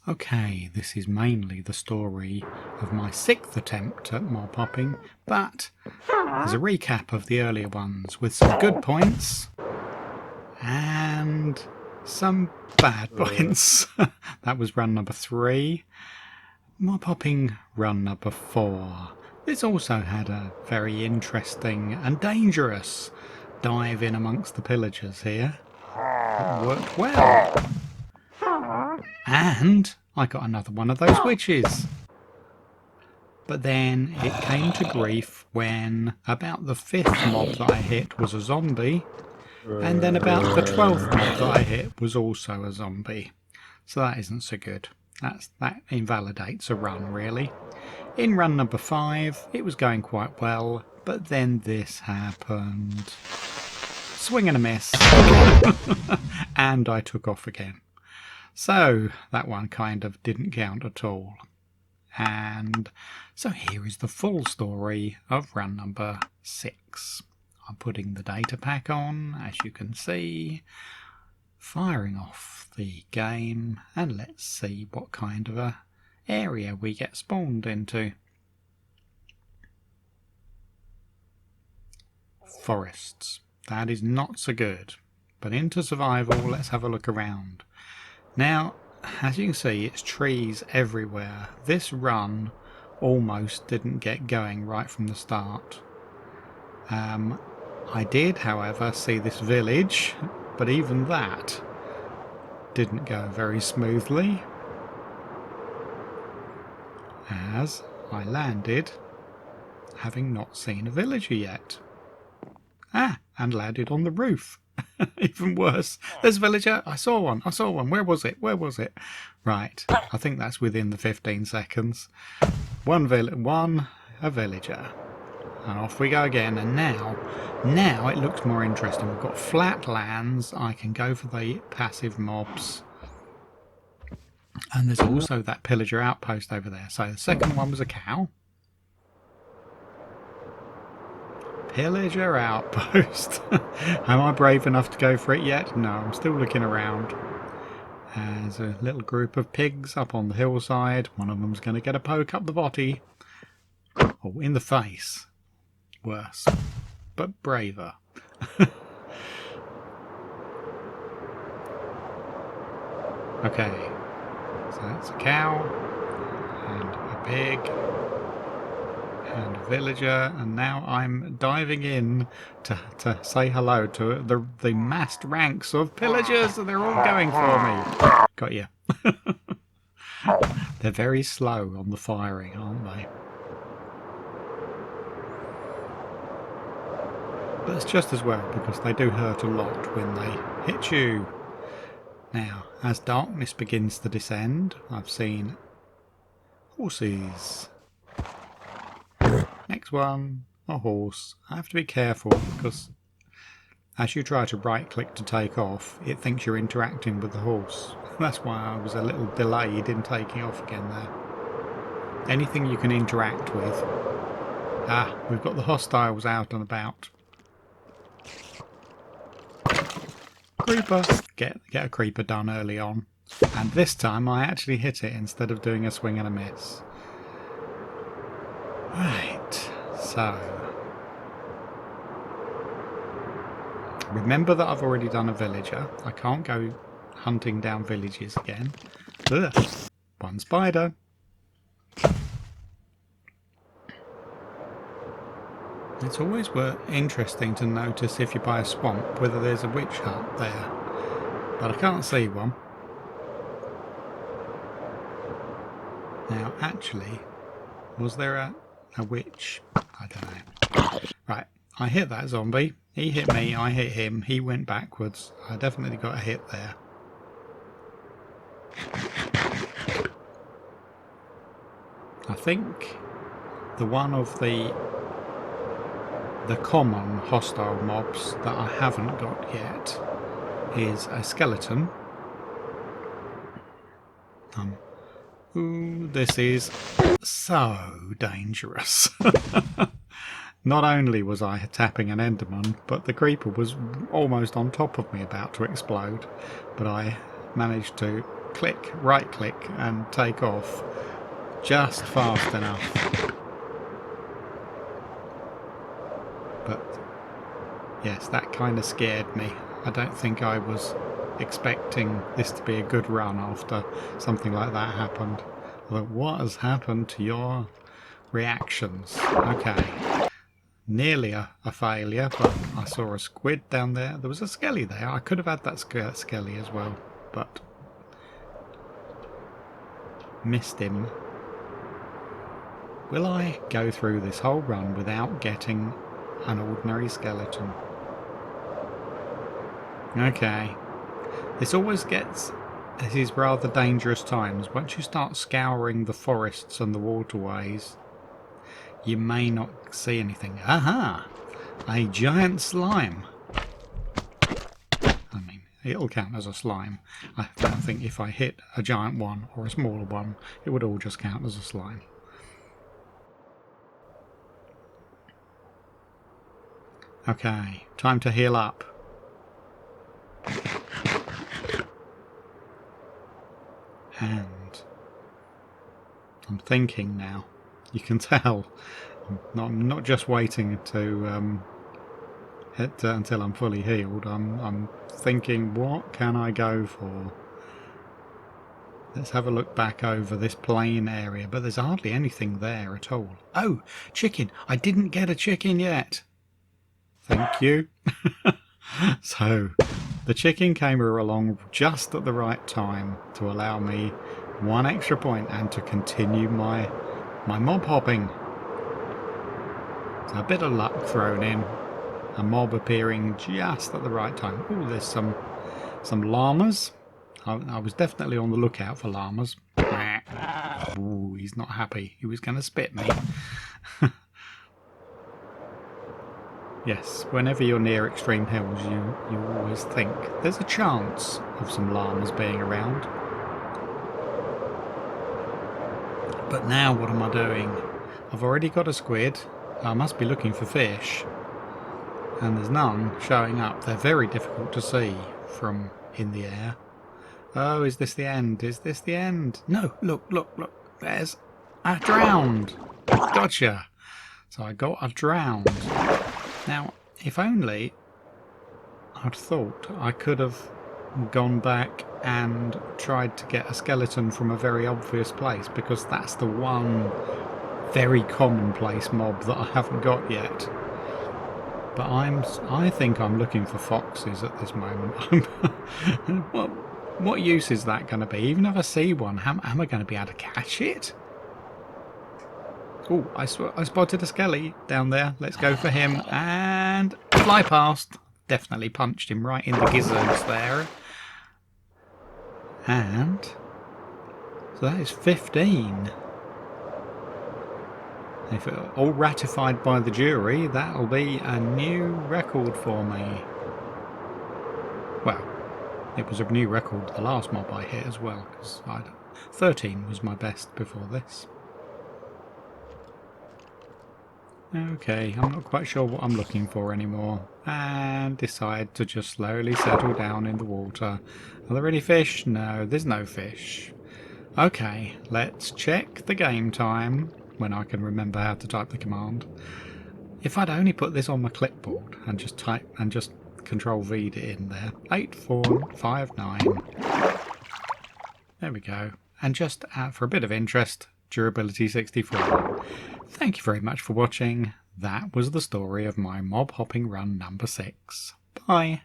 Okay, this is mainly the story of my 6th attempt at mob hopping, but there's a recap of the earlier ones with some good points and some bad points. That was run number 3. Mob hopping run number 4. This also had a very interesting and dangerous dive in amongst the pillagers here. It worked well. And I got another one of those witches. But then it came to grief when about the 5th mob that I hit was a zombie. And then about the 12th mob that I hit was also a zombie. So that isn't so good. That invalidates a run, really. In run number 5, it was going quite well, but then this happened. Swing and a miss. And I took off again. So that one kind of didn't count at all. And so here is the full story of run number 6. I'm putting the data pack on, as you can see, firing off the game, and let's see what kind of a area we get spawned into. Forests. That is not so good. But into survival, let's have a look around. Now, as you can see, it's trees everywhere. This run almost didn't get going right from the start. I did, however, see this village, but even that didn't go very smoothly, as I landed having not seen a villager yet. And landed on the roof. Even worse. There's a villager. I saw one. Where was it? Right. I think that's within the 15 seconds. A villager. And off we go again. And now it looks more interesting. We've got flat lands. I can go for the passive mobs. And there's also that pillager outpost over there. So the second one was a cow. Pillager outpost. Am I brave enough to go for it yet? No, I'm still looking around. There's a little group of pigs up on the hillside. One of them's going to get a poke up the body. Oh, in the face. Worse. But braver. Okay. So that's a cow. And a pig. And a villager, and now I'm diving in to say hello to the massed ranks of pillagers. They're all going for me. Got you. They're very slow on the firing, aren't they? But it's just as well, because they do hurt a lot when they hit you. Now, as darkness begins to descend, I've seen horses. Next one, a horse. I have to be careful because as you try to right click to take off, it thinks you're interacting with the horse. That's why I was a little delayed in taking off again there. Anything you can interact with. We've got the hostiles out and about. Creeper. Get a creeper done early on. And this time I actually hit it instead of doing a swing and a miss. Right, so remember that I've already done a villager. I can't go hunting down villages again. Ugh, one spider. It's always interesting to notice if you're by a swamp whether there's a witch hut there, but I can't see one. Now, actually, was there a witch? I don't know. Right, I hit that zombie. He hit me, I hit him. He went backwards. I definitely got a hit there. I think the one of the common hostile mobs that I haven't got yet is a skeleton. Ooh, this is so dangerous. Not only was I tapping an enderman, but the creeper was almost on top of me about to explode. But I managed to click, right click and take off just fast enough. But yes, that kind of scared me. I don't think I was expecting this to be a good run after something like that happened. But what has happened to your reactions? Okay. Nearly a failure, but I saw a squid down there. There was a skelly there. I could have had that skelly as well, but missed him. Will I go through this whole run without getting an ordinary skeleton? Okay. This always gets... This is rather dangerous times. Once you start scouring the forests and the waterways, you may not see anything. Aha! A giant slime. I mean, it'll count as a slime. I don't think if I hit a giant one or a smaller one, it would all just count as a slime. Okay, time to heal up. And I'm thinking now. You can tell. I'm not just waiting to hit until I'm fully healed. I'm thinking, what can I go for? Let's have a look back over this plain area, but there's hardly anything there at all. Oh, chicken! I didn't get a chicken yet. Thank you. So, the chicken came along just at the right time to allow me 1 extra point and to continue my mob hopping. So a bit of luck thrown in. A mob appearing just at the right time. Oh, there's some llamas. I was definitely on the lookout for llamas. Ooh, he's not happy. He was going to spit me. Yes, whenever you're near extreme hills, you always think there's a chance of some llamas being around. But now what am I doing? I've already got a squid. I must be looking for fish. And there's none showing up. They're very difficult to see from in the air. Oh, is this the end? Is this the end? No, look. There's a drowned. Gotcha. So I got a drowned. Now, if only I'd thought I could have gone back and tried to get a skeleton from a very obvious place, because that's the one very commonplace mob that I haven't got yet. But I think I'm looking for foxes at this moment. What use is that going to be? Even if I see one, how am I going to be able to catch it? Oh, I spotted a skelly down there. Let's go for him and fly past. Definitely punched him right in the gizzards there. And so that is 15. If it all ratified by the jury, that'll be a new record for me. Well, it was a new record the last mob I hit as well, because 13 was my best before this. Okay, I'm not quite sure what I'm looking for anymore, and decide to just slowly settle down in the water. Are there any fish? No, there's no fish. Okay, let's check the game time when I can remember how to type the command. If I'd only put this on my clipboard and just type and just Control V'd it in there. 8459. There we go. And just for a bit of interest, durability 64. Thank you very much for watching. That was the story of my mob hopping run number 6. Bye.